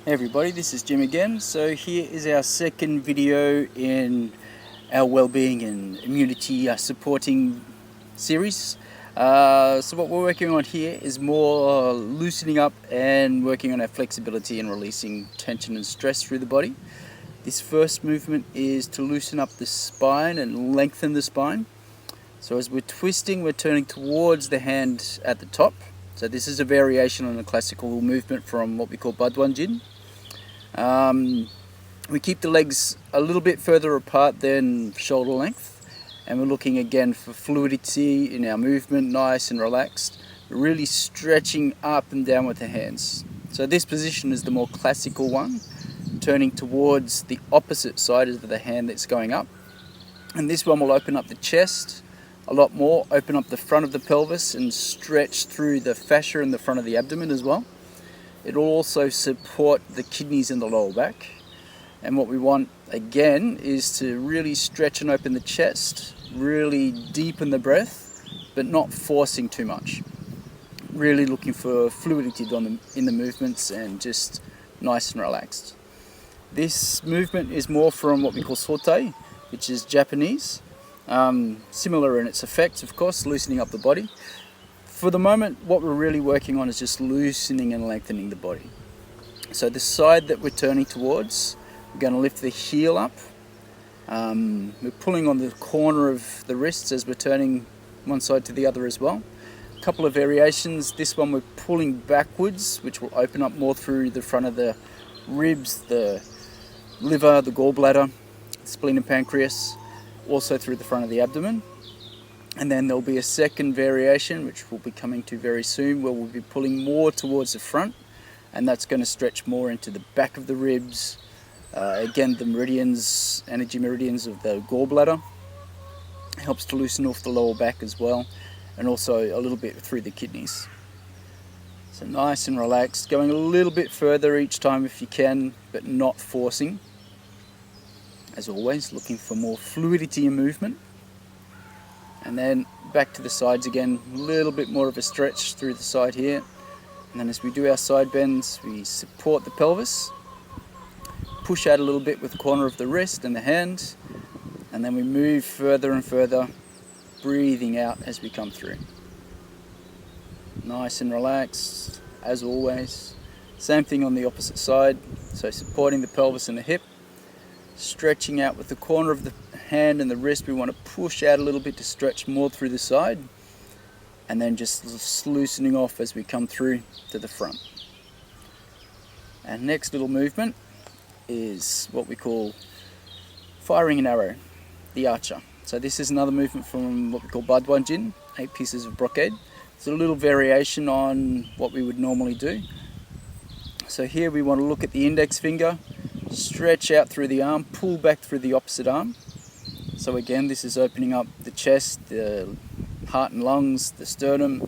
Hey everybody, this is Jim again. So here is our second video in our wellbeing and immunity supporting series. So what we're working on here is more loosening up and working on our flexibility and releasing tension and stress through the body. This first movement is to loosen up the spine and lengthen the spine. So as we're twisting, we're turning towards the hand at the top. So this is a variation on a classical movement from what we call Badwanjin. We keep the legs a little bit further apart than shoulder length, and we're looking again for fluidity in our movement, nice and relaxed, really stretching up and down with the hands. So this position is the more classical one, turning towards the opposite side of the hand that's going up, and this one will open up the chest a lot more, open up the front of the pelvis and stretch through the fascia in the front of the abdomen as well. It will also support the kidneys in the lower back. And what we want again is to really stretch and open the chest, really deepen the breath, but not forcing too much. Really looking for fluidity in the movements and just nice and relaxed. This movement is more from what we call sotai, which is Japanese. Similar in its effects, of course, loosening up the body. For the moment, what we're really working on is just loosening and lengthening the body. So the side that we're turning towards, we're going to lift the heel up. We're pulling on the corner of the wrists as we're turning one side to the other as well. A couple of variations. This one we're pulling backwards, which will open up more through the front of the ribs, the liver, the gallbladder, spleen and pancreas, also through the front of the abdomen. And then there'll be a second variation, which we'll be coming to very soon, where we'll be pulling more towards the front, and that's going to stretch more into the back of the ribs. Again, the meridians, energy meridians of the gallbladder. Helps to loosen off the lower back as well, and also a little bit through the kidneys. So nice and relaxed, going a little bit further each time if you can, but not forcing. As always, looking for more fluidity in movement. And then back to the sides again, a little bit more of a stretch through the side here. And then as we do our side bends, we support the pelvis, push out a little bit with the corner of the wrist and the hand, and then we move further and further, breathing out as we come through. Nice and relaxed, as always. Same thing on the opposite side, so supporting the pelvis and the hip, stretching out with the corner of the hand and the wrist. We want to push out a little bit to stretch more through the side, and then just loosening off as we come through to the front. And next little movement is what we call firing an arrow, the archer. So this is another movement from what we call Badwanjin, 8 pieces of brocade. It's a little variation on what we would normally do. So here we want to look at the index finger, stretch out through the arm, pull back through the opposite arm. So again, this is opening up the chest, the heart and lungs, the sternum,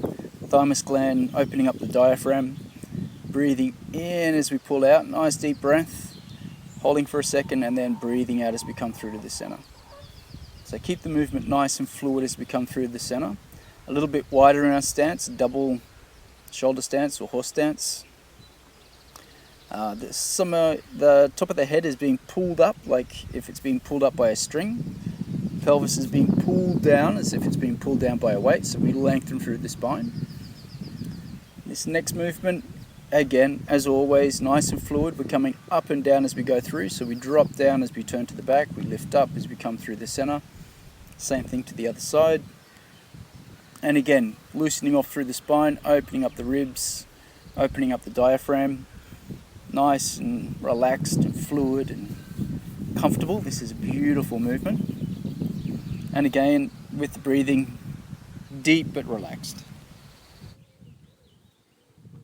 thymus gland, opening up the diaphragm, breathing in as we pull out, nice deep breath, holding for a second, and then breathing out as we come through to the center. So keep the movement nice and fluid as we come through the center. A little bit wider in our stance, double shoulder stance or horse stance. The top of the head is being pulled up, like if it's being pulled up by a string. Pelvis is being pulled down as if it's being pulled down by a weight, so we lengthen through the spine. This next movement, again, as always, nice and fluid. We're coming up and down as we go through, so we drop down as we turn to the back, we lift up as we come through the center. Same thing to the other side. And again, loosening off through the spine, opening up the ribs, opening up the diaphragm. Nice and relaxed and fluid and comfortable. This is a beautiful movement. And again, with the breathing, deep but relaxed.